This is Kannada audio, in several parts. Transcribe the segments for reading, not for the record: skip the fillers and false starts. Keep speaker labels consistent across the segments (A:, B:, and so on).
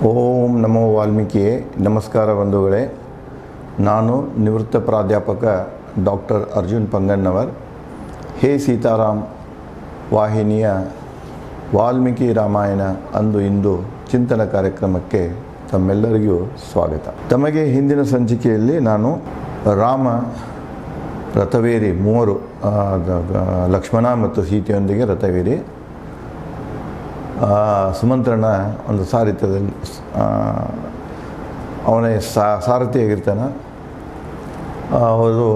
A: ಓಂ ನಮೋ ವಾಲ್ಮೀಕಿಯೇ. ನಮಸ್ಕಾರ ಬಂಧುಗಳೇ. ನಾನು ನಿವೃತ್ತ ಪ್ರಾಧ್ಯಾಪಕ ಡಾಕ್ಟರ್ ಅರ್ಜುನ್ ಪಂಗಣ್ಣವರ್. ಹೇ ಸೀತಾರಾಮ್ ವಾಹಿನಿಯ ವಾಲ್ಮೀಕಿ ರಾಮಾಯಣ ಅಂದು ಇಂದು ಚಿಂತನ ಕಾರ್ಯಕ್ರಮಕ್ಕೆ ತಮ್ಮೆಲ್ಲರಿಗೂ ಸ್ವಾಗತ. ತಮಗೆ ಹಿಂದಿನ ಸಂಚಿಕೆಯಲ್ಲಿ ನಾನು ರಾಮ ರಥವೇರಿ ಮೂವರು ಲಕ್ಷ್ಮಣ ಮತ್ತು ಸೀತೆಯೊಂದಿಗೆ ರಥವೇರಿ ಸುಮಂತ್ರನ ಒಂದು ಸಾರಥ್ಯದಲ್ಲಿ ಅವನೇ ಸಾರಥಿಯಾಗಿರ್ತಾನೆ. ಅವರು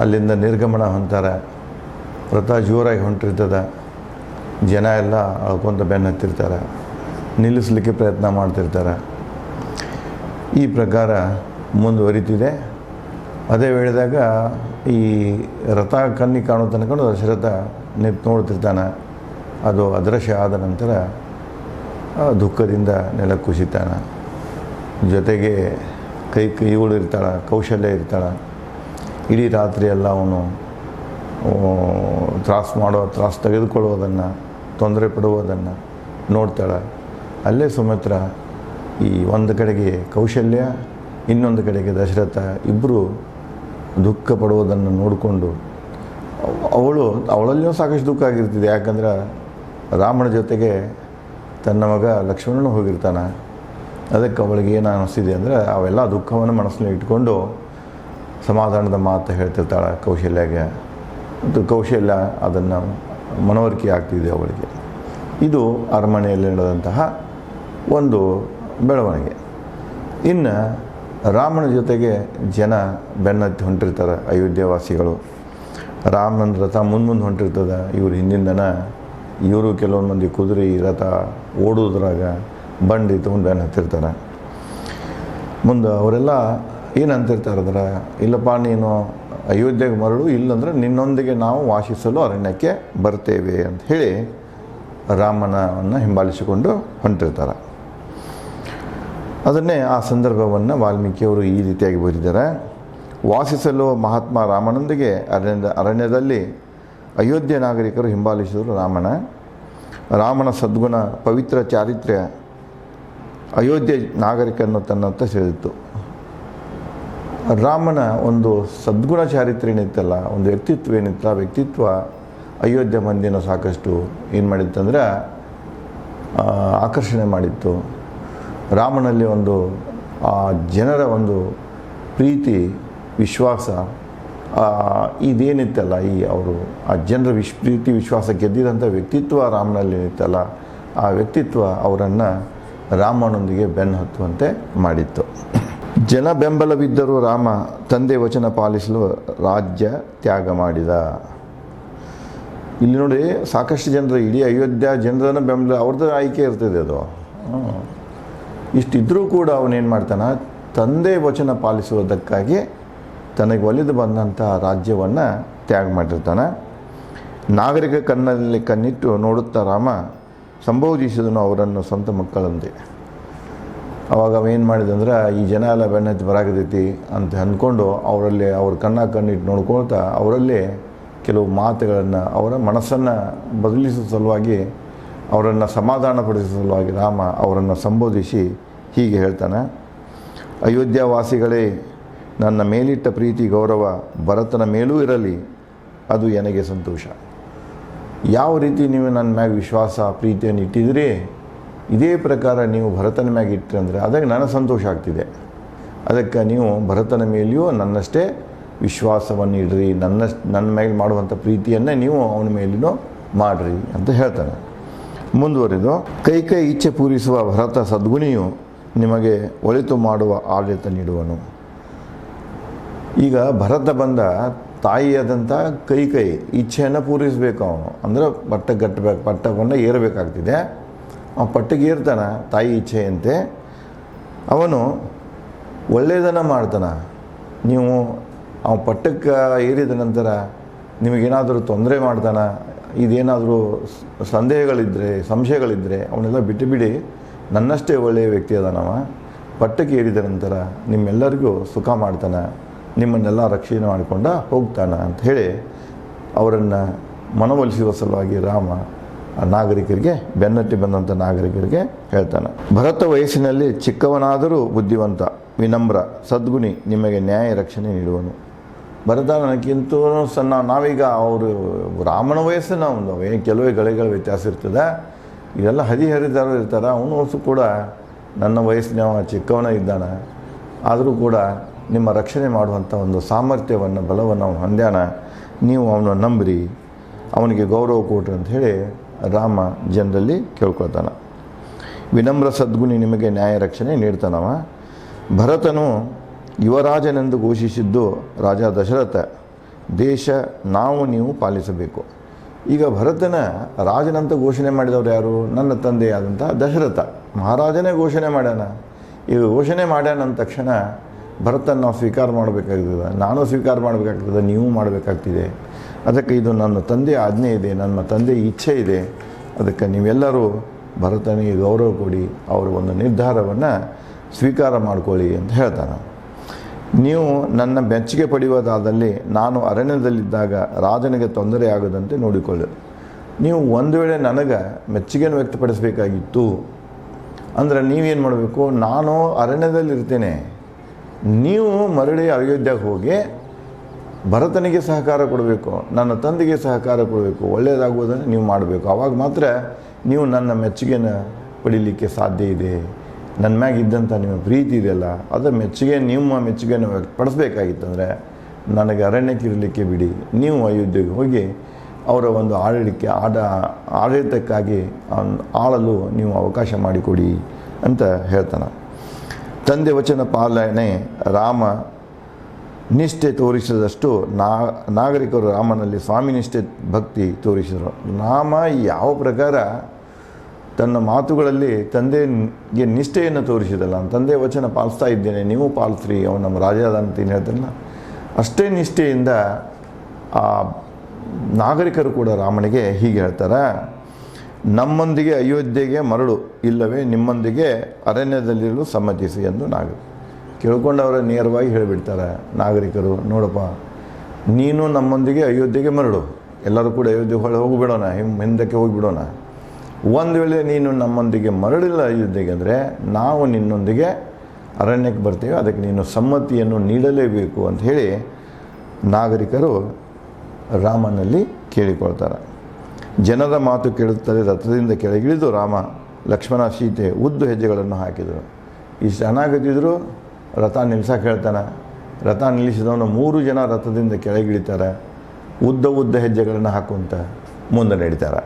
A: ಅಲ್ಲಿಂದ ನಿರ್ಗಮನ ಹೊಂತಾರೆ. ರಥ ಜೋರಾಗಿ ಹೊಂಟಿರ್ತದೆ. ಜನ ಎಲ್ಲ ಅಳ್ಕೊಂತ ಬೆನ್ನು ಹತ್ತಿರ್ತಾರೆ, ನಿಲ್ಲಿಸಲಿಕ್ಕೆ ಪ್ರಯತ್ನ ಮಾಡ್ತಿರ್ತಾರೆ. ಈ ಪ್ರಕಾರ ಮುಂದುವರಿತಿದೆ. ಅದೇ ವೇಳೆದಾಗ ಈ ರಥ ಕಣ್ಣಿಗೆ ಕಾಣೋ ತನಕ ದಶರಥ ನಿಂತು ನೋಡ್ತಿರ್ತಾನೆ. ಅದು ಅದೃಶ್ಯ ಆದ ನಂತರ ದುಃಖದಿಂದ ನೆಲ ಕುಸಿತಾನೆ. ಜೊತೆಗೆ ಇವಳು ಇರ್ತಾಳೆ, ಕೌಶಲ್ಯ ಇರ್ತಾಳೆ. ಇಡೀ ರಾತ್ರಿ ಎಲ್ಲ ಅವನು ತ್ರಾಸು ತೆಗೆದುಕೊಳ್ಳುವುದನ್ನು, ತೊಂದರೆ ಪಡುವುದನ್ನು ನೋಡ್ತಾಳೆ. ಅಲ್ಲೇ ಸುಮಿತ್ರ ಈ ಒಂದು ಕಡೆಗೆ ಕೌಶಲ್ಯ, ಇನ್ನೊಂದು ಕಡೆಗೆ ದಶರಥ ಇಬ್ಬರು ದುಃಖ ಪಡುವುದನ್ನು ನೋಡಿಕೊಂಡು ಅವಳಲ್ಲಿಯೂ ಸಾಕಷ್ಟು ದುಃಖ ಆಗಿರ್ತಿದೆ. ಯಾಕಂದ್ರೆ ರಾಮನ ಜೊತೆಗೆ ತನ್ನ ಮಗ ಲಕ್ಷ್ಮಣನು ಹೋಗಿರ್ತಾನೆ. ಅದಕ್ಕೆ ಅವಳಿಗೆ ಏನು ಅನ್ನಿಸ್ತಿದೆ ಅಂದರೆ ಅವೆಲ್ಲ ದುಃಖವನ್ನು ಮನಸ್ಸಿನಲ್ಲಿ ಇಟ್ಕೊಂಡು ಸಮಾಧಾನದ ಮಾತು ಹೇಳ್ತಿರ್ತಾಳೆ ಕೌಶಲ್ಯಗೆ. ಮತ್ತು ಕೌಶಲ್ಯ ಅದನ್ನು ಮನವರಿಕೆ ಆಗ್ತಿದೆ ಅವಳಿಗೆ. ಇದು ಅರಮನೆಯಲ್ಲಿ ನಡೆದಂತಹ ಒಂದು ಬೆಳವಣಿಗೆ. ಇನ್ನು ರಾಮನ ಜೊತೆಗೆ ಜನ ಬೆನ್ನತ್ತಿ ಹೊಂಟಿರ್ತಾರೆ. ಅಯೋಧ್ಯವಾಸಿಗಳು ರಾಮನ ರಥ ಮುಂದೆ ಹೊಂಟಿರ್ತದೆ. ಇವರು ಹಿಂದಿಂದನ ಇವರು ಕೆಲವೊಂದು ಮಂದಿ ಕುದುರೆ ರಥ ಓಡೋದ್ರಾಗ ಬಂಡಿ ತೊಗೊಂಡು ಬೆನ್ನು ಹತ್ತಿರ್ತಾರೆ. ಮುಂದೆ ಅವರೆಲ್ಲ ಏನು ಅಂತಿರ್ತಾರೆ ಅಂದ್ರೆ, ಇಲ್ಲಪ್ಪ ನೀನು ಅಯೋಧ್ಯೆಗೆ ಮರಳು, ಇಲ್ಲಂದ್ರೆ ನಿನ್ನೊಂದಿಗೆ ನಾವು ವಾಸಿಸಲು ಅರಣ್ಯಕ್ಕೆ ಬರ್ತೇವೆ ಅಂತ ಹೇಳಿ ರಾಮನನ್ನು ಹಿಂಬಾಲಿಸಿಕೊಂಡು ಹೊಂಟಿರ್ತಾರೆ. ಅದನ್ನೇ ಆ ಸಂದರ್ಭವನ್ನು ವಾಲ್ಮೀಕಿಯವರು ಈ ರೀತಿಯಾಗಿ ಬರೆದಿದ್ದಾರೆ. ವಾಸಿಸಲು ಮಹಾತ್ಮ ರಾಮನೊಂದಿಗೆ ಅರಣ್ಯದಲ್ಲಿ ಅಯೋಧ್ಯೆ ನಾಗರಿಕರು ಹಿಂಬಾಲಿಸಿದರು. ರಾಮನ ಸದ್ಗುಣ, ಪವಿತ್ರ ಚಾರಿತ್ರ್ಯ ಅಯೋಧ್ಯೆ ನಾಗರಿಕರನ್ನು ತನ್ನತ್ತ ಸೆಳೆದಿತ್ತು. ರಾಮನ ಒಂದು ಸದ್ಗುಣ ಚಾರಿತ್ರ್ಯ ಏನಿತ್ತಲ್ಲ, ಒಂದು ವ್ಯಕ್ತಿತ್ವ ಏನಿತ್ತು, ಆ ವ್ಯಕ್ತಿತ್ವ ಅಯೋಧ್ಯೆ ಮಂದಿನ ಸಾಕಷ್ಟು ಏನು ಮಾಡಿತ್ತಂದ್ರೆ ಆಕರ್ಷಣೆ ಮಾಡಿತ್ತು. ರಾಮನಲ್ಲಿ ಒಂದು ಜನರ ಒಂದು ಪ್ರೀತಿ, ವಿಶ್ವಾಸ ಇದೇನಿತ್ತಲ್ಲ, ಅವರು ಆ ಜನರ ಪ್ರೀತಿ ವಿಶ್ವಾಸ ಗೆದ್ದಿದಂಥ ವ್ಯಕ್ತಿತ್ವ ರಾಮನಲ್ಲಿ ಏನಿತ್ತಲ್ಲ, ಆ ವ್ಯಕ್ತಿತ್ವ ಅವರನ್ನು ರಾಮನೊಂದಿಗೆ ಬೆನ್ನು ಹತ್ತುವಂತೆ ಮಾಡಿತ್ತು. ಜನ ಬೆಂಬಲವಿದ್ದರೂ ರಾಮ ತಂದೆ ವಚನ ಪಾಲಿಸಲು ರಾಜ್ಯ ತ್ಯಾಗ ಮಾಡಿದ. ಇಲ್ಲಿ ನೋಡಿ, ಸಾಕಷ್ಟು ಜನರು, ಇಡೀ ಅಯೋಧ್ಯ ಜನರನ್ನು ಬೆಂಬಲ ಅವ್ರದ್ದು ಆಯ್ಕೆ ಇರ್ತದೆ. ಅದು ಇಷ್ಟಿದ್ರೂ ಕೂಡ ಅವನೇನು ಮಾಡ್ತಾನೆ, ತಂದೆ ವಚನ ಪಾಲಿಸುವುದಕ್ಕಾಗಿ ತನಗೆ ಒಲಿದು ಬಂದಂಥ ರಾಜ್ಯವನ್ನು ತ್ಯಾಗ ಮಾಡಿರ್ತಾನೆ. ನಾಗರಿಕ ಕಣ್ಣಲ್ಲಿ ಕಣ್ಣಿಟ್ಟು ನೋಡುತ್ತಾ ರಾಮ ಸಂಬೋಧಿಸಿದನು ಅವರನ್ನು ಸ್ವಂತ ಮಕ್ಕಳಂತೆ. ಅವಾಗ ಅವೇನು ಮಾಡಿದಂದ್ರೆ, ಈ ಜನ ಎಲ್ಲ ಬೆನ್ನತ್ತಿ ಬರಾಕತೈತಿ ಅಂತ ಅಂದ್ಕೊಂಡು ಅವ್ರ ಕಣ್ಣಿಟ್ಟು ನೋಡ್ಕೊಳ್ತಾ ಅವರಲ್ಲಿ ಕೆಲವು ಮಾತುಗಳನ್ನು, ಅವರ ಮನಸ್ಸನ್ನು ಬದಲಿಸುವ ಸಲುವಾಗಿ, ಅವರನ್ನು ಸಮಾಧಾನಪಡಿಸುವ ಸಲುವಾಗಿ ರಾಮ ಅವರನ್ನು ಸಂಬೋಧಿಸಿ ಹೀಗೆ ಹೇಳ್ತಾನೆ. ಅಯೋಧ್ಯವಾಸಿಗಳೇ, ನನ್ನ ಮೇಲಿಟ್ಟ ಪ್ರೀತಿ ಗೌರವ ಭರತನ ಮೇಲೂ ಇರಲಿ, ಅದು ನನಗೆ ಸಂತೋಷ. ಯಾವ ರೀತಿ ನೀವು ನನ್ನ ಮ್ಯಾಗ ವಿಶ್ವಾಸ ಪ್ರೀತಿಯನ್ನು ಇಟ್ಟಿದ್ರಿ, ಇದೇ ಪ್ರಕಾರ ನೀವು ಭರತನ ಮ್ಯಾಗ ಇಟ್ಟರೆ ಅಂದರೆ ಅದಕ್ಕೆ ನನಗೆ ಸಂತೋಷ ಆಗ್ತಿದೆ. ಅದಕ್ಕೆ ನೀವು ಭರತನ ಮೇಲೆಯೂ ನನ್ನಷ್ಟೇ ವಿಶ್ವಾಸವನ್ನು ಇಡ್ರಿ, ನನ್ನ ಮೇಲೆ ಮಾಡುವಂಥ ಪ್ರೀತಿಯನ್ನೇ ನೀವು ಅವನ ಮೇಲೂ ಮಾಡಿರಿ ಅಂತ ಹೇಳ್ತಾನೆ. ಮುಂದುವರಿದು, ಕೈ ಇಚ್ಛೆ ಪೂರೈಸುವ ಭರತ ಸದ್ಗುಣಿಯು ನಿಮಗೆ ಒಳಿತು ಮಾಡುವ ಆಡಳಿತ ನೀಡುವನು. ಈಗ ಭರತ ಬಂದ ತಾಯಿಯಾದಂಥ ಕೈ ಇಚ್ಛೆಯನ್ನು ಪೂರೈಸಬೇಕು. ಅವನು ಅಂದರೆ ಪಟ್ಟವನ್ನು ಏರಬೇಕಾಗ್ತಿದೆ. ಅವನು ಪಟ್ಟಿಗೆ ಏರ್ತಾನೆ ತಾಯಿ ಇಚ್ಛೆಯಂತೆ. ಅವನು ಒಳ್ಳೆಯದನ್ನು ಮಾಡ್ತಾನೆ. ನೀವು ಅವನ ಪಟ್ಟಕ್ಕೆ ಏರಿದ ನಂತರ ನಿಮಗೇನಾದರೂ ತೊಂದರೆ ಮಾಡ್ತಾನೆ, ಇದೇನಾದರೂ ಸಂದೇಹಗಳಿದ್ದರೆ, ಸಂಶಯಗಳಿದ್ದರೆ ಅವನ್ನೆಲ್ಲ ಬಿಟ್ಟು ನನ್ನಷ್ಟೇ ಒಳ್ಳೆಯ ವ್ಯಕ್ತಿ ಅದಾನವ. ಪಟ್ಟಕ್ಕೆ ಏರಿದ ನಂತರ ನಿಮ್ಮೆಲ್ಲರಿಗೂ ಸುಖ ಮಾಡ್ತಾನೆ, ನಿಮ್ಮನ್ನೆಲ್ಲ ರಕ್ಷಣೆ ಮಾಡಿಕೊಂಡ ಹೋಗ್ತಾನೆ ಅಂತ ಹೇಳಿ ಅವರನ್ನು ಮನವೊಲಿಸುವ ಸಲುವಾಗಿ ರಾಮ ಆ ನಾಗರಿಕರಿಗೆ, ಬೆನ್ನಟ್ಟಿ ಬಂದಂಥ ನಾಗರಿಕರಿಗೆ ಹೇಳ್ತಾನೆ. ಭರತ ವಯಸ್ಸಿನಲ್ಲಿ ಚಿಕ್ಕವನಾದರೂ ಬುದ್ಧಿವಂತ, ವಿನಮ್ರ, ಸದ್ಗುಣಿ, ನಿಮಗೆ ನ್ಯಾಯ ರಕ್ಷಣೆ ನೀಡುವನು. ಭರತ ನನಗಿಂತೂ ಸಣ್ಣ, ನಾವೀಗ ಅವರು ರಾಮನ ವಯಸ್ಸಿನ ಒಂದು ಕೆಲವೇ ಗಳಿಗಳ ವ್ಯತ್ಯಾಸ ಇರ್ತದೆ. ಇದೆಲ್ಲ ಹರಿಹರಿದಾರರು ಇರ್ತಾರೆ. ಅವನು ಕೂಡ ನನ್ನ ವಯಸ್ಸಿನವ ಚಿಕ್ಕವನ ಇದ್ದಾನೆ, ಆದರೂ ಕೂಡ ನಿಮ್ಮ ರಕ್ಷಣೆ ಮಾಡುವಂಥ ಒಂದು ಸಾಮರ್ಥ್ಯವನ್ನು, ಬಲವನ್ನು ಅವನು ಹೊಂದ್ಯಾನ. ನೀವು ಅವನ ನಂಬ್ರಿ, ಅವನಿಗೆ ಗೌರವ ಕೊಡ್ರಿ ಅಂತ ಹೇಳಿ ರಾಮ ಜನರಲ್ಲಿ ಕೇಳ್ಕೊಳ್ತಾನೆ. ವಿನಮ್ರ ಸದ್ಗುಣಿ, ನಿಮಗೆ ನ್ಯಾಯ ರಕ್ಷಣೆ ನೀಡ್ತಾನವ. ಭರತನು ಯುವರಾಜನೆಂದು ಘೋಷಿಸಿದ್ದು ರಾಜ ದಶರಥ. ದೇಶ ನಾವು ನೀವು ಪಾಲಿಸಬೇಕು. ಈಗ ಭರತನ ರಾಜನಂತ ಘೋಷಣೆ ಮಾಡಿದವರು ಯಾರು? ನನ್ನ ತಂದೆಯಾದಂಥ ದಶರಥ ಮಹಾರಾಜನೇ ಘೋಷಣೆ ಮಾಡ್ಯಾನ. ಈಗ ಘೋಷಣೆ ಮಾಡ್ಯಾನ ಅಂದ ತಕ್ಷಣ ಭರತನ ನಾವು ಸ್ವೀಕಾರ ಮಾಡಬೇಕಾಗ್ತದೆ, ನಾನು ಸ್ವೀಕಾರ ಮಾಡಬೇಕಾಗ್ತದೆ, ನೀವು ಮಾಡಬೇಕಾಗ್ತಿದೆ. ಅದಕ್ಕೆ ಇದು ನನ್ನ ತಂದೆಯ ಆಜ್ಞೆ ಇದೆ, ನನ್ನ ತಂದೆಯ ಇಚ್ಛೆ ಇದೆ. ಅದಕ್ಕೆ ನೀವೆಲ್ಲರೂ ಭರತನಿಗೆ ಗೌರವ ಕೊಡಿ, ಅವರ ಒಂದು ನಿರ್ಧಾರವನ್ನು ಸ್ವೀಕಾರ ಮಾಡ್ಕೊಳ್ಳಿ ಅಂತ ಹೇಳ್ತಾನೆ. ನೀವು ನನ್ನ ಮೆಚ್ಚುಗೆ ಪಡೆಯುವುದಾದಲ್ಲಿ ನಾನು ಅರಣ್ಯದಲ್ಲಿದ್ದಾಗ ರಾಜನಿಗೆ ತೊಂದರೆ ಆಗದಂತೆ ನೋಡಿಕೊಳ್ಳಿ. ನೀವು ಒಂದು ವೇಳೆ ನನಗೆ ಮೆಚ್ಚುಗೆಯನ್ನು ವ್ಯಕ್ತಪಡಿಸಬೇಕಾಗಿತ್ತು ಅಂದರೆ ನೀವೇನು ಮಾಡಬೇಕು? ನಾನು ಅರಣ್ಯದಲ್ಲಿರ್ತೇನೆ, ನೀವು ಮರಳಿ ಅಯೋಧ್ಯೆಗೆ ಹೋಗಿ ಭರತನಿಗೆ ಸಹಕಾರ ಕೊಡಬೇಕು, ನನ್ನ ತಂದೆಗೆ ಸಹಕಾರ ಕೊಡಬೇಕು, ಒಳ್ಳೆಯದಾಗುವುದನ್ನು ನೀವು ಮಾಡಬೇಕು. ಆವಾಗ ಮಾತ್ರ ನೀವು ನನ್ನ ಮೆಚ್ಚುಗೆಯನ್ನು ಪಡೀಲಿಕ್ಕೆ ಸಾಧ್ಯ ಇದೆ. ನನ್ನ ಮ್ಯಾಗ ಇದ್ದಂಥ ನಿಮ್ಮ ಪ್ರೀತಿ ಇದೆಯಲ್ಲ, ಅದರ ಮೆಚ್ಚುಗೆ, ನಿಮ್ಮ ಮೆಚ್ಚುಗೆಯನ್ನು ವ್ಯಕ್ತಪಡಿಸಬೇಕಾಗಿತ್ತಂದರೆ ನನಗೆ ಅರಣ್ಯಕ್ಕೆ ಇರಲಿಕ್ಕೆ ಬಿಡಿ, ನೀವು ಅಯೋಧ್ಯೆಗೆ ಹೋಗಿ ಅವರ ಒಂದು ಆಡಳಿತಕ್ಕಾಗಿ ಆಳಲು ನೀವು ಅವಕಾಶ ಮಾಡಿಕೊಡಿ ಅಂತ ಹೇಳ್ತಾನೆ. ತಂದೆ ವಚನ ಪಾಲನೆ ರಾಮ ನಿಷ್ಠೆ ತೋರಿಸಿದಷ್ಟು ನಾಗರಿಕರು ರಾಮನಲ್ಲಿ ಸ್ವಾಮಿನಿಷ್ಠೆ ಭಕ್ತಿ ತೋರಿಸಿದರು. ರಾಮ ಯಾವ ಪ್ರಕಾರ ತನ್ನ ಮಾತುಗಳಲ್ಲಿ ತಂದೆಗೆ ನಿಷ್ಠೆಯನ್ನು ತೋರಿಸಿದಲ್ಲ, ತಂದೆ ವಚನ ಪಾಲಿಸ್ತಾ ಇದ್ದೇನೆ, ನೀವು ಪಾಲಿಸ್ರಿ, ಅವನು ನಮ್ಮ ರಾಜ ಅಂತ ಏನು ಹೇಳ್ತಾರಲ್ಲ, ಅಷ್ಟೇ ನಿಷ್ಠೆಯಿಂದ ಆ ನಾಗರಿಕರು ಕೂಡ ರಾಮನಿಗೆ ಹೀಗೆ ಹೇಳ್ತಾರೆ, ನಮ್ಮೊಂದಿಗೆ ಅಯೋಧ್ಯೆಗೆ ಮರಳು, ಇಲ್ಲವೇ ನಿಮ್ಮೊಂದಿಗೆ ಅರಣ್ಯದಲ್ಲಿರಲು ಸಮ್ಮತಿಸಿ ಎಂದು ಕೇಳ್ಕೊಂಡವರ ನೇರವಾಗಿ ಹೇಳಿಬಿಡ್ತಾರೆ ನಾಗರಿಕರು. ನೋಡಪ್ಪ, ನೀನು ನಮ್ಮೊಂದಿಗೆ ಅಯೋಧ್ಯೆಗೆ ಮರಳು, ಎಲ್ಲರೂ ಕೂಡ ಅಯೋಧ್ಯೆಗೆ ಹೋಗಿಬಿಡೋಣ, ಹಿಂದಕ್ಕೆ ಹೋಗಿಬಿಡೋಣ. ಒಂದು ವೇಳೆ ನೀನು ನಮ್ಮೊಂದಿಗೆ ಮರಳಿಲ್ಲ ಅಯೋಧ್ಯೆಗೆ ಅಂದರೆ ನಾವು ನಿನ್ನೊಂದಿಗೆ ಅರಣ್ಯಕ್ಕೆ ಬರ್ತೀವಿ, ಅದಕ್ಕೆ ನೀನು ಸಮ್ಮತಿಯನ್ನು ನೀಡಲೇಬೇಕು ಅಂತ ಹೇಳಿ ನಾಗರಿಕರು ರಾಮನಲ್ಲಿ ಕೇಳಿಕೊಳ್ತಾರೆ. ಜನರ ಮಾತು ಕೇಳುತ್ತದೆ ರಥದಿಂದ ಕೆಳಗಿಳಿದು ರಾಮ, ಲಕ್ಷ್ಮಣ, ಸೀತೆ ಉದ್ದು ಹೆಜ್ಜೆಗಳನ್ನು ಹಾಕಿದರು. ಇಷ್ಟು ಚೆನ್ನಾಗತ್ತಿದ್ರು ರಥ ನಿಲ್ಸಕ್ಕೆ ಹೇಳ್ತಾನೆ. ರಥ ನಿಲ್ಲಿಸಿದವನು 3 ಜನ ರಥದಿಂದ ಕೆಳಗಿಳಿತಾರೆ, ಉದ್ದ ಹೆಜ್ಜೆಗಳನ್ನು ಹಾಕುವಂತ ಮುಂದೆ ನಡೀತಾರೆ.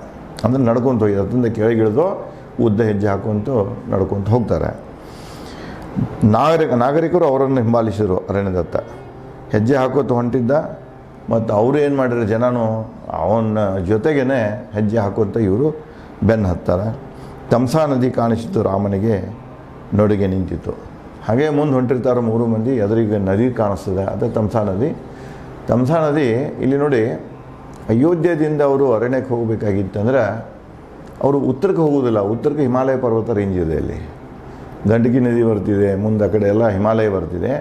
A: ಅಂದರೆ ನಡ್ಕೊತ ಹೋಗಿ ರಥದಿಂದ ಕೆಳಗಿಳಿದು ಉದ್ದ ಹೆಜ್ಜೆ ಹಾಕುವಂತ ನಡ್ಕೊತ ಹೋಗ್ತಾರೆ. ನಾಗರಿಕರು ಅವರನ್ನು ಹಿಂಬಾಲಿಸಿದರು ಅರಣ್ಯದತ್ತ. ಹೆಜ್ಜೆ ಹಾಕೋತ ಹೊಂಟಿದ್ದ, ಮತ್ತು ಅವರು ಏನು ಮಾಡಿದ್ರು, ಜನನು ಅವನ ಜೊತೆಗೇ ಹೆಜ್ಜೆ ಹಾಕುವಂತ ಇವರು ಬೆನ್ನು ಹತ್ತಾರೆ. ತಮ್ಸಾ ನದಿ ಕಾಣಿಸಿತು, ರಾಮನಿಗೆ ನಡುಗೆ ನಿಂತಿತು. ಹಾಗೆ ಮುಂದೆ ಹೊಂಟಿರ್ತಾರೆ 3 ಮಂದಿ, ಎದುರಿಗೆ ನದಿ ಕಾಣಿಸ್ತದೆ, ಅದು ತಮ್ಸಾ ನದಿ. ತಮ್ಸಾ ನದಿ ಇಲ್ಲಿ ನೋಡಿ, ಅಯೋಧ್ಯೆಯಿಂದ ಅವರು ಅರಣ್ಯಕ್ಕೆ ಹೋಗಬೇಕಾಗಿತ್ತಂದ್ರೆ ಅವರು ಉತ್ತರಕ್ಕೆ ಹೋಗೋದಿಲ್ಲ. ಉತ್ತರಕ್ಕೆ ಹಿಮಾಲಯ ಪರ್ವತ ರೇಂಜ್ ಇದೆ, ಅಲ್ಲಿ ಗಂಡಕಿ ನದಿ ಬರ್ತಿದೆ, ಮುಂದೆ ಆ ಕಡೆ ಎಲ್ಲ ಹಿಮಾಲಯ ಬರ್ತಿದೆ.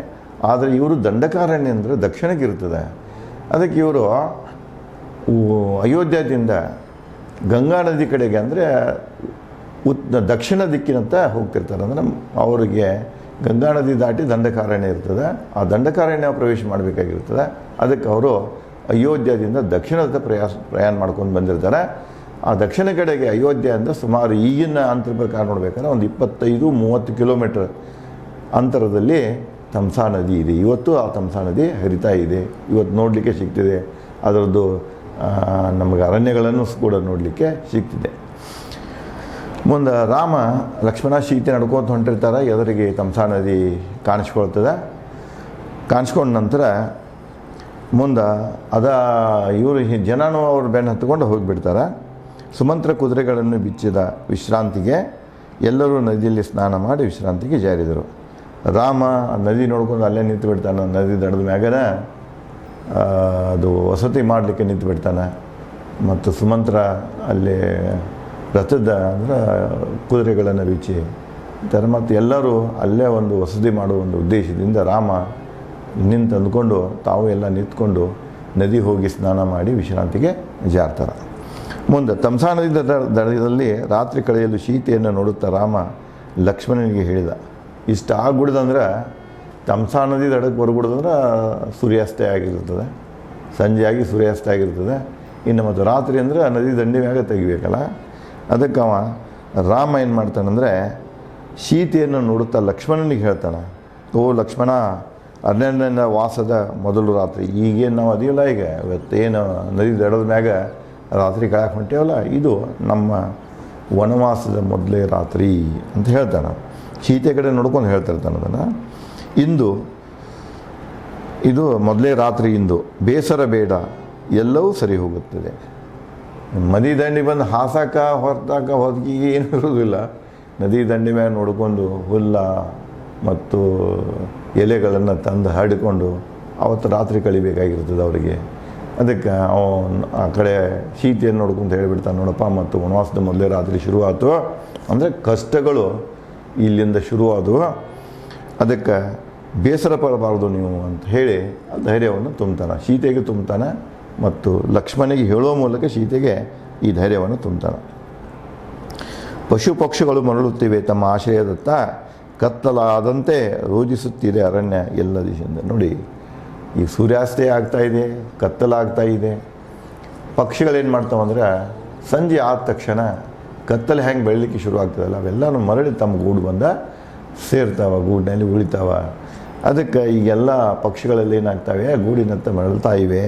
A: ಆದರೆ ಇವರು ದಂಡಕಾರಣ್ಯ ಅಂದರೆ ದಕ್ಷಿಣಕ್ಕೆ ಇರ್ತದೆ. ಅದಕ್ಕೆ ಇವರು ಅಯೋಧ್ಯದಿಂದ ಗಂಗಾ ನದಿ ಕಡೆಗೆ ಅಂದರೆ ದಕ್ಷಿಣ ದಿಕ್ಕಿನಂತ ಹೋಗ್ತಿರ್ತಾರೆ. ಅಂದರೆ ಅವರಿಗೆ ಗಂಗಾ ನದಿ ದಾಟಿ ದಂಡಕಾರಣ್ಯ ಇರ್ತದೆ, ಆ ದಂಡಕಾರಣ್ಯ ಪ್ರವೇಶ ಮಾಡಬೇಕಾಗಿರ್ತದೆ. ಅದಕ್ಕೆ ಅವರು ಅಯೋಧ್ಯದಿಂದ ದಕ್ಷಿಣದ ಪ್ರಯಾಣ ಮಾಡ್ಕೊಂಡು ಬಂದಿರ್ತಾರೆ. ಆ ದಕ್ಷಿಣ ಕಡೆಗೆ ಅಯೋಧ್ಯೆ ಅಂದರೆ ಸುಮಾರು ಈಗಿನ ಅಂತರ ಪ್ರಕಾರ ನೋಡ್ಬೇಕಾದ್ರೆ ಒಂದು 25-30 ಕಿಲೋಮೀಟರ್ ಅಂತರದಲ್ಲಿ ತಮ್ಸಾ ನದಿ ಇದೆ. ಇವತ್ತು ಆ ತಮ್ಸಾ ನದಿ ಹರಿತಾ ಇದೆ, ಇವತ್ತು ನೋಡಲಿಕ್ಕೆ ಸಿಗ್ತಿದೆ. ಅದರದ್ದು ನಮಗೆ ಅರಣ್ಯಗಳನ್ನು ಕೂಡ ನೋಡಲಿಕ್ಕೆ ಸಿಗ್ತಿದೆ. ಮುಂದೆ ರಾಮ, ಲಕ್ಷ್ಮಣ, ಸೀತೆ ನಡ್ಕೊತ ಹೊಂಟಿರ್ತಾರೆ. ಎದುರಿಗೆ ತಮ್ಸಾ ನದಿ ಕಾಣಿಸ್ಕೊಳ್ತದೆ. ಕಾಣಿಸ್ಕೊಂಡ ನಂತರ ಮುಂದೆ ಇವರು ಜನನೂ ಅವ್ರು ಬೆನ್ನು ಹತ್ಕೊಂಡು ಹೋಗಿಬಿಡ್ತಾರೆ. ಸುಮಂತ್ರ ಕುದುರೆಗಳನ್ನು ಬಿಚ್ಚಿದ ವಿಶ್ರಾಂತಿಗೆ ಎಲ್ಲರೂ ನದಿಯಲ್ಲಿ ಸ್ನಾನ ಮಾಡಿ ವಿಶ್ರಾಂತಿಗೆ ಜಾರಿದರು. ರಾಮ ನದಿ ನೋಡ್ಕೊಂಡು ಅಲ್ಲೇ ನಿಂತು ಬಿಡ್ತಾನೆ. ನದಿ ದಡದ ಮ್ಯಾಗನ ಅದು ವಸತಿ ಮಾಡಲಿಕ್ಕೆ ನಿಂತು ಬಿಡ್ತಾನೆ. ಮತ್ತು ಸುಮಂತ್ರ ಅಲ್ಲಿ ರಥದ ಅಂದರೆ ಕುದುರೆಗಳನ್ನು ಬಿಚ್ಚಿ ಇರ್ತಾರೆ. ಮತ್ತು ಎಲ್ಲರೂ ಅಲ್ಲೇ ಒಂದು ವಸತಿ ಮಾಡುವ ಒಂದು ಉದ್ದೇಶದಿಂದ ರಾಮ ನಿಂತು ಅಂದ್ಕೊಂಡು ತಾವು ಎಲ್ಲ ನಿಂತ್ಕೊಂಡು ನದಿ ಹೋಗಿ ಸ್ನಾನ ಮಾಡಿ ವಿಶ್ರಾಂತಿಗೆ ಜಾರ್ತಾರೆ. ಮುಂದೆ ತಮ್ಸಾ ನದಿ ದಡದಲ್ಲಿ ರಾತ್ರಿ ಕಳೆಯಲು ಸೀತೆಯನ್ನು ನೋಡುತ್ತಾ ರಾಮ ಲಕ್ಷ್ಮಣನಿಗೆ ಹೇಳಿದ. ಇಷ್ಟು ಆಗ್ಬಿಡ್ದಂದ್ರೆ ತಮ್ಸಾ ನದಿ ದಡಕ್ಕೆ ಬರ್ಬಿಡ್ದಂದ್ರೆ ಸೂರ್ಯಾಸ್ತ ಆಗಿರ್ತದೆ, ಸಂಜೆಯಾಗಿ ಸೂರ್ಯಾಸ್ತ ಆಗಿರ್ತದೆ. ಇನ್ನು ಮತ್ತು ರಾತ್ರಿ ಅಂದರೆ ನದಿ ದಂಡೆ ಮ್ಯಾಗ ತೆಗಿಬೇಕಲ್ಲ. ಅದಕ್ಕೆ ಅವ ರಾಮ ಏನು ಮಾಡ್ತಾನಂದರೆ ಸೀತೆಯನ್ನು ನೋಡುತ್ತಾ ಲಕ್ಷ್ಮಣನಿಗೆ ಹೇಳ್ತಾನೆ, ಓ ಲಕ್ಷ್ಮಣ, ಅರಣ್ಯನ ವಾಸದ ಮೊದಲು ರಾತ್ರಿ, ಈಗೇನು ನಾವು ಅದೀವಲ್ಲ, ಈಗ ಇವತ್ತೇನು ನದಿ ದಡದ ಮ್ಯಾಗ ರಾತ್ರಿ ಕಾಯಕ್ಕೆ ಹೊಂಟೇವಲ್ಲ, ಇದು ನಮ್ಮ ವನವಾಸದ ಮೊದಲೇ ರಾತ್ರಿ ಅಂತ ಹೇಳ್ತಾನೆ. ಸೀತೆ ಕಡೆ ನೋಡ್ಕೊಂಡು ಹೇಳ್ತಿರ್ತಾನೆ ಅದನ್ನು. ಇದು ಮೊದಲೇ ರಾತ್ರಿ, ಇಂದು ಬೇಸರ ಬೇಡ, ಎಲ್ಲವೂ ಸರಿ ಹೋಗುತ್ತದೆ. ನದಿ ದಂಡಿ ಬಂದು ಹಾಸಕ ಹೊರತಾಕ ಹೊದಕಿಗೆ ಏನೂ ಇರೋದಿಲ್ಲ. ನದಿ ದಂಡಿ ಮ್ಯಾಗ ನೋಡ್ಕೊಂಡು ಹುಲ್ಲ ಮತ್ತು ಎಲೆಗಳನ್ನು ತಂದು ಹರಡಿಕೊಂಡು ಅವತ್ತು ರಾತ್ರಿ ಕಳಿಬೇಕಾಗಿರ್ತದೆ ಅವರಿಗೆ. ಅದಕ್ಕೆ ಆ ಕಡೆ ಸೀತೆಯನ್ನು ನೋಡ್ಕೊಂತ ಹೇಳಿಬಿಡ್ತಾನೆ, ನೋಡಪ್ಪ ಮತ್ತು ವನವಾಸದ ಮೊದಲೇ ರಾತ್ರಿ ಶುರುವಾಯಿತು ಅಂದರೆ ಕಷ್ಟಗಳು ಇಲ್ಲಿಂದ ಶುರುವಾದವು, ಅದಕ್ಕೆ ಬೇಸರ ಪಡಬಾರ್ದು ನೀವು ಅಂತ ಹೇಳಿ ಆ ಧೈರ್ಯವನ್ನು ತುಂಬ್ತಾನೆ, ಸೀತೆಗೆ ತುಂಬ್ತಾನೆ ಮತ್ತು ಲಕ್ಷ್ಮಣಿಗೆ ಹೇಳುವ ಮೂಲಕ ಸೀತೆಗೆ ಈ ಧೈರ್ಯವನ್ನು ತುಂಬ್ತಾನೆ. ಪಶು ಪಕ್ಷಿಗಳು ಮರಳುತ್ತಿವೆ ತಮ್ಮ ಆಶ್ರಯದತ್ತ, ಕತ್ತಲಾದಂತೆ ರೋಜಿಸುತ್ತಿದೆ ಅರಣ್ಯ ಎಲ್ಲ ದಿಶೆಯಿಂದ. ನೋಡಿ, ಈಗ ಸೂರ್ಯಾಸ್ತ ಆಗ್ತಾಯಿದೆ, ಕತ್ತಲಾಗ್ತಾ ಇದೆ. ಪಕ್ಷಿಗಳೇನು ಮಾಡ್ತಾವಂದ್ರೆ ಸಂಜೆ ಆದ ತಕ್ಷಣ ಕತ್ತಲೆ ಹೆಂಗೆ ಬೆಳಲಿಕ್ಕೆ ಶುರು ಆಗ್ತದಲ್ಲ, ಅವೆಲ್ಲನೂ ಮರಳಿ ತಮ್ಮ ಗೂಡು ಬಂದ ಸೇರ್ತಾವೆ, ಗೂಡಿನಲ್ಲಿ ಉಳಿತಾವ. ಅದಕ್ಕೆ ಈಗೆಲ್ಲ ಪಕ್ಷಿಗಳಲ್ಲಿ ಏನಾಗ್ತವೆ, ಗೂಡಿನತ್ತ ಮರಳ್ತಾ ಇವೆ,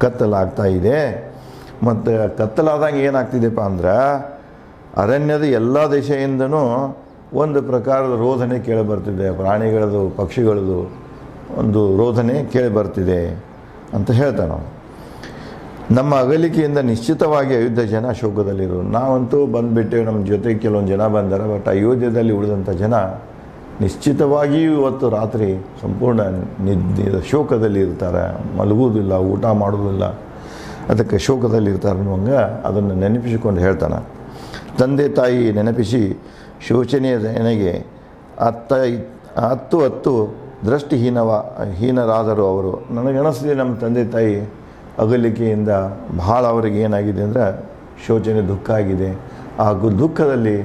A: ಕತ್ತಲಾಗ್ತಾ ಇದೆ. ಮತ್ತು ಕತ್ತಲಾದಂಗೆ ಏನಾಗ್ತಿದೆಪ್ಪ ಅಂದ್ರೆ ಅರಣ್ಯದ ಎಲ್ಲ ದಿಶೆಯಿಂದನೂ ಒಂದು ಪ್ರಕಾರದ ರೋಧನೆ ಕೇಳಿಬರ್ತಿದೆ, ಪ್ರಾಣಿಗಳದು ಪಕ್ಷಿಗಳದು ಒಂದು ರೋಧನೆ ಕೇಳಿಬರ್ತಿದೆ ಅಂತ ಹೇಳ್ತಾನೆ. ನಮ್ಮ ಅಗಲಿಕೆಯಿಂದ ನಿಶ್ಚಿತವಾಗಿ ಅಯೋಧ್ಯ ಜನ ಶೋಕದಲ್ಲಿರು. ನಾವಂತೂ ಬಂದುಬಿಟ್ಟೇವೆ, ನಮ್ಮ ಜೊತೆಗೆ ಕೆಲವೊಂದು ಜನ ಬಂದಾರೆ, ಬಟ್ ಅಯೋಧ್ಯದಲ್ಲಿ ಉಳಿದಂಥ ಜನ ನಿಶ್ಚಿತವಾಗಿಯೂ ಇವತ್ತು ರಾತ್ರಿ ಸಂಪೂರ್ಣ ಶೋಕದಲ್ಲಿ ಇರ್ತಾರೆ, ಮಲಗುವುದಿಲ್ಲ, ಊಟ ಮಾಡೋದಿಲ್ಲ, ಅದಕ್ಕೆ ಶೋಕದಲ್ಲಿರ್ತಾರೆ ಅನ್ನುವಂಗೆ ಅದನ್ನು ನೆನಪಿಸಿಕೊಂಡು ಹೇಳ್ತಾನೆ. ತಂದೆ ತಾಯಿ ನೆನಪಿಸಿ ಶೋಚನೀಯ ನನಗೆ ಹತ್ತು ಹೀನರಾದರು ಅವರು. ನನಗನಿಸಿದೆ ನಮ್ಮ ತಂದೆ ತಾಯಿ ಅಗಲಿಕೆಯಿಂದ ಭಾಳ ಅವರಿಗೆ ಏನಾಗಿದೆ ಅಂದರೆ ಶೋಚನೆ, ದುಃಖ ಆಗಿದೆ. ಆ ದುಃಖದಲ್ಲಿ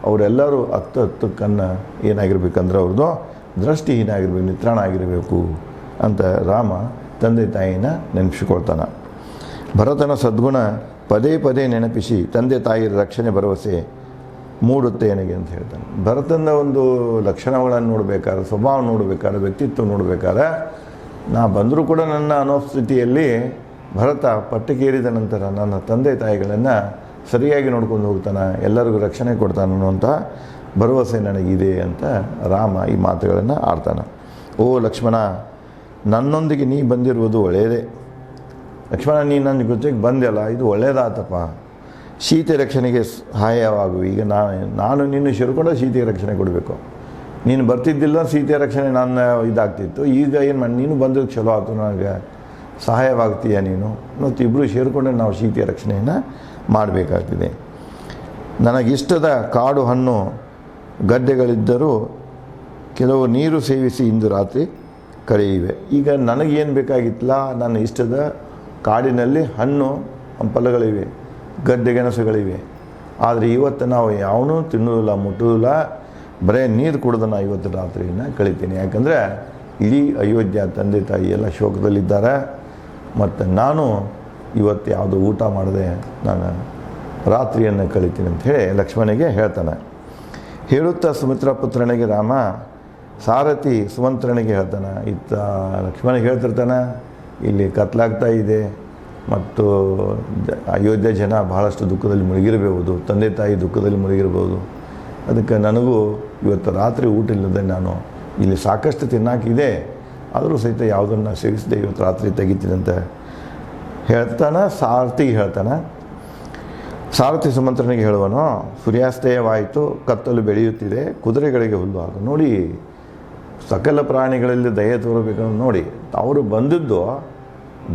A: ಅವರೆಲ್ಲರೂ ಹತ್ತು ಕಣ್ಣು ಏನಾಗಿರ್ಬೇಕಂದ್ರೆ ಅವ್ರದ್ದು ದೃಷ್ಟಿಹೀನ ಆಗಿರ್ಬೇಕು, ನಿತ್ರಾಣ ಆಗಿರಬೇಕು ಅಂತ ರಾಮ ತಂದೆ ತಾಯಿನ ನೆನಪಿಸಿಕೊಳ್ತಾನೆ. ಭರತನ ಸದ್ಗುಣ ಪದೇ ಪದೇ ನೆನಪಿಸಿ ತಂದೆ ತಾಯಿಯ ರಕ್ಷಣೆ ಭರವಸೆ ಮೂಡುತ್ತೆ ನನಗೆ ಅಂತ ಹೇಳ್ತಾನೆ. ಭರತನ ಒಂದು ಲಕ್ಷಣಗಳನ್ನು ನೋಡಬೇಕಾದ್ರೆ, ಸ್ವಭಾವ ನೋಡಬೇಕಾದ್ರೆ, ವ್ಯಕ್ತಿತ್ವ ನೋಡಬೇಕಾದ್ರೆ, ನಾ ಬಂದರೂ ಕೂಡ ನನ್ನ ಅನುಸ್ಥಿತಿಯಲ್ಲಿ ಭರತ ಪಟ್ಟಕ್ಕೇರಿದ ನಂತರ ನನ್ನ ತಂದೆ ತಾಯಿಗಳನ್ನು ಸರಿಯಾಗಿ ನೋಡ್ಕೊಂಡು ಹೋಗ್ತಾನೆ, ಎಲ್ಲರಿಗೂ ರಕ್ಷಣೆ ಕೊಡ್ತಾನೆ ಅನ್ನುವಂಥ ಭರವಸೆ ನನಗಿದೆ ಅಂತ ರಾಮ ಈ ಮಾತುಗಳನ್ನು ಆಡ್ತಾನೆ. ಓ ಲಕ್ಷ್ಮಣ, ನನ್ನೊಂದಿಗೆ ನೀ ಬಂದಿರುವುದು ಒಳ್ಳೆಯದೇ. ಲಕ್ಷ್ಮಣ, ನೀ ನನ್ನ ಜೊತೆಗೆ ಬಂದೆಲ್ಲ, ಇದು ಒಳ್ಳೆಯದಾತಪ್ಪ. ಸೀತೆ ರಕ್ಷಣೆಗೆ ಸಹಾಯವಾಗು. ಈಗ ನಾನು ನಿನ್ನ ಸೇರಿಕೊಂಡು ಸೀತೆಗೆ ರಕ್ಷಣೆ ಕೊಡಬೇಕು. ನೀನು ಬರ್ತಿದ್ದಿಲ್ಲ, ಸೀತೆಯ ರಕ್ಷಣೆ ನನ್ನ ಇದಾಗ್ತಿತ್ತು. ಈಗ ಏನು ಮಾಡಿ ನೀನು ಬಂದದ್ದು ಚಲೋ ಆಯಿತು, ನನಗೆ ಸಹಾಯವಾಗ್ತೀಯ ನೀನು, ಮತ್ತು ಇಬ್ಬರು ಸೇರಿಕೊಂಡ್ರೆ ನಾವು ಸೀತೆಯ ರಕ್ಷಣೆಯನ್ನು ಮಾಡಬೇಕಾಗ್ತಿದೆ. ನನಗಿಷ್ಟದ ಕಾಡು ಹಣ್ಣು ಗಡ್ಡೆಗಳಿದ್ದರೂ ಕೆಲವು ನೀರು ಸೇವಿಸಿ ಇಂದು ರಾತ್ರಿ ಕಳೆಯಿವೆ. ಈಗ ನನಗೇನು ಬೇಕಾಗಿತ್ತಲ್ಲ, ನನ್ನ ಇಷ್ಟದ ಕಾಡಿನಲ್ಲಿ ಹಣ್ಣು ಹಂಪಲುಗಳಿವೆ, ಗಡ್ಡೆ ಗೆಣಸುಗಳಿವೆ. ಆದರೆ ಇವತ್ತು ನಾವು ಯಾವನೂ ತಿನ್ನೋದಿಲ್ಲ, ಮುಟ್ಟೋದಿಲ್ಲ, ಬರೀ ನೀರು ಕುಡಿದು ನಾನು ಇವತ್ತು ರಾತ್ರಿಯನ್ನು ಕಳಿತೀನಿ. ಯಾಕಂದರೆ ಇಡೀ ಅಯೋಧ್ಯ ತಂದೆ ತಾಯಿ ಎಲ್ಲ ಶೋಕದಲ್ಲಿದ್ದಾರೆ, ಮತ್ತು ನಾನು ಇವತ್ತು ಯಾವುದು ಊಟ ಮಾಡದೆ ನಾನು ರಾತ್ರಿಯನ್ನು ಕಳಿತೀನಿ ಅಂಥೇಳಿ ಲಕ್ಷ್ಮಣನಿಗೆ ಹೇಳ್ತಾನೆ. ಹೇಳುತ್ತಾ ಸುಮಿತ್ರಾ ಪುತ್ರನಿಗೆ ರಾಮ ಸಾರಥಿ ಸುಮಂತ್ರನಿಗೆ ಹೇಳ್ತಾನೆ. ಇತ್ತ ಲಕ್ಷ್ಮಣನಿಗೆ ಹೇಳ್ತಿರ್ತಾನೆ, ಇಲ್ಲಿ ಕತ್ಲಾಗ್ತಾ ಇದೆ ಮತ್ತು ಅಯೋಧ್ಯ ಜನ ಬಹಳಷ್ಟು ದುಃಖದಲ್ಲಿ ಮುಳುಗಿರಬಹುದು, ತಂದೆ ತಾಯಿ ದುಃಖದಲ್ಲಿ ಮುಳುಗಿರ್ಬೋದು. ಅದಕ್ಕೆ ನನಗೂ ಇವತ್ತು ರಾತ್ರಿ ಊಟ ಇಲ್ಲದೆ ನಾನು ಇಲ್ಲಿ ಸಾಕಷ್ಟು ತಿನ್ನಾಕಿದೆ, ಆದರೂ ಸಹಿತ ಯಾವುದನ್ನು ಸೇವಿಸದೆ ಇವತ್ತು ರಾತ್ರಿ ತೆಗಿತೀನಿ ಅಂತ ಹೇಳ್ತಾನೆ. ಸಾರಥಿಗೆ ಹೇಳ್ತಾನೆ. ಸಾರಥಿ ಸುಮಂತ್ರನಿಗೆ ಹೇಳುವನು, ಸೂರ್ಯಾಸ್ತಯವಾಯಿತು, ಕತ್ತಲು ಬೆಳೆಯುತ್ತಿದೆ, ಕುದುರೆಗಳಿಗೆ ಹುಲ್ಲು ಹಾಕು. ನೋಡಿ, ಸಕಲ ಪ್ರಾಣಿಗಳಲ್ಲಿ ದಯೆ ತೋರಬೇಕಂದ್ರೆ ನೋಡಿ, ಅವರು ಬಂದಿದ್ದು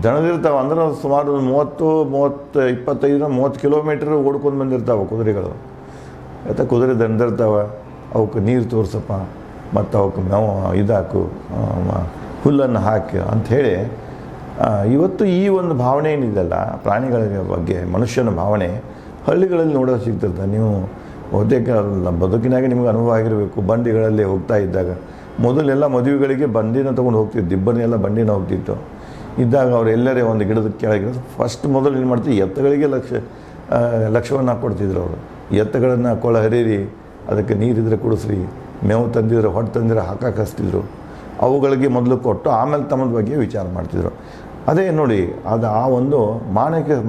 A: ದಣದಿರ್ತಾವೆ ಅಂದ್ರೆ ಸುಮಾರು 25-30 ಕಿಲೋಮೀಟ್ರ್ ಓಡ್ಕೊಂಡು ಬಂದಿರ್ತಾವೆ ಕುದುರೆಗಳು. ಮತ್ತು ಕುದುರೆ ದಣದಿರ್ತಾವೆ, ಅವಕ್ಕೆ ನೀರು ತೋರಿಸಪ್ಪ, ಮತ್ತು ಅವಕ್ಕೆ ನಾವು ಇದಾಕು, ಹುಲ್ಲನ್ನು ಹಾಕಿ ಅಂಥೇಳಿ ಇವತ್ತು ಈ ಒಂದು ಭಾವನೆ ಏನಿದೆಯಲ್ಲ ಪ್ರಾಣಿಗಳ ಬಗ್ಗೆ, ಮನುಷ್ಯನ ಭಾವನೆ ಹಳ್ಳಿಗಳಲ್ಲಿ ನೋಡೋದು ಸಿಗ್ತಿರ್ತಾರೆ. ನೀವು ಬಹುತೇಕ ಬದುಕಿನಾಗೆ ನಿಮಗೆ ಅನುಭವ ಆಗಿರಬೇಕು. ಬಂಡಿಗಳಲ್ಲಿ ಹೋಗ್ತಾ ಇದ್ದಾಗ ಮೊದಲೆಲ್ಲ ಮದುವೆಗಳಿಗೆ ಬಂಡಿನ ತೊಗೊಂಡು ಹೋಗ್ತಿದ್ದು, ದಿಬ್ಬನೆಲ್ಲ ಬಂಡಿನ ಹೋಗ್ತಿತ್ತು. ಇದ್ದಾಗ ಅವ್ರು ಎಲ್ಲರೇ ಒಂದು ಗಿಡದ ಕೆಳಗೆ ಫಸ್ಟ್ ಮೊದಲು ಏನು ಮಾಡ್ತೀವಿ, ಎತ್ತುಗಳಿಗೆ ಲಕ್ಷ್ಯವನ್ನು ಕೊಡ್ತಿದ್ರು ಅವರು. ಎತ್ತುಗಳನ್ನು ಕೊಳ ಹರೀರಿ, ಅದಕ್ಕೆ ನೀರಿದ್ರೆ ಕುಡಿಸ್ರಿ, ಮೇವು ತಂದಿದ್ರೆ ಹೊಟ್ಟೆ ತಂದಿದ್ರೆ ಹಾಕಕ್ಕೆ ಹಚ್ತಿದ್ರು. ಅವುಗಳಿಗೆ ಮೊದಲು ಕೊಟ್ಟು ಆಮೇಲೆ ತಮ್ಮದ ಬಗ್ಗೆ ವಿಚಾರ ಮಾಡ್ತಿದ್ರು. ಅದೇ ನೋಡಿ, ಅದು ಆ ಒಂದು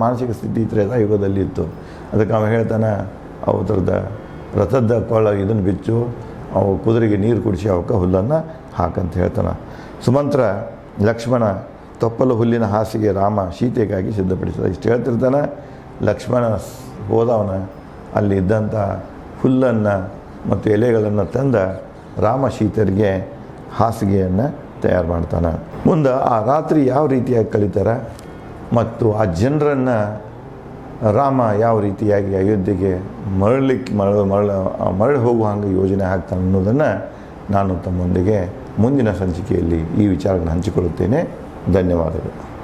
A: ಮಾನಸಿಕ ಸ್ಥಿತಿ ತ್ರೇತಾಯುಗದಲ್ಲಿ ಇತ್ತು. ಅದಕ್ಕೆ ಅವ ಹೇಳ್ತಾನೆ, ಅವು ಥರದ ರಥದ ಕೊಳ ಇದನ್ನು ಬಿಚ್ಚು, ಅವು ಕುದುರೆಗೆ ನೀರು ಕುಡಿಸಿ ಅವಕ್ಕೆ ಹುಲ್ಲನ್ನು ಹಾಕಂತ ಹೇಳ್ತಾನೆ. ಸುಮಂತ್ರ ಲಕ್ಷ್ಮಣ ತೊಪ್ಪಲು ಹುಲ್ಲಿನ ಹಾಸಿಗೆ ರಾಮ ಸೀತೆಗಾಗಿ ಸಿದ್ಧಪಡಿಸಿದ. ಇಷ್ಟು ಹೇಳ್ತಿರ್ತಾನೆ. ಲಕ್ಷ್ಮಣ ಹೋದವನ ಅಲ್ಲಿ ಇದ್ದಂಥ ಹುಲ್ಲನ್ನು ಮತ್ತು ಎಲೆಗಳನ್ನು ತಂದ ರಾಮ ಸೀತೆಯರಿಗೆ ಹಾಸಿಗೆಯನ್ನು ತಯಾರು ಮಾಡ್ತಾನೆ. ಮುಂದೆ ಆ ರಾತ್ರಿ ಯಾವ ರೀತಿಯಾಗಿ ಕಳೀತಾರೆ ಮತ್ತು ಆ ಜನರನ್ನು ರಾಮ ಯಾವ ರೀತಿಯಾಗಿ ಅಯೋಧ್ಯೆಗೆ ಮರಳಿ ಹೋಗುವ ಹಂಗೆ ಯೋಜನೆ ಹಾಕ್ತಾನೆ ಅನ್ನೋದನ್ನು ನಾನು ತಮ್ಮೊಂದಿಗೆ ಮುಂದಿನ ಸಂಚಿಕೆಯಲ್ಲಿ ಈ ವಿಚಾರಗಳನ್ನು ಹಂಚಿಕೊಳ್ಳುತ್ತೇನೆ. ಧನ್ಯವಾದಗಳು.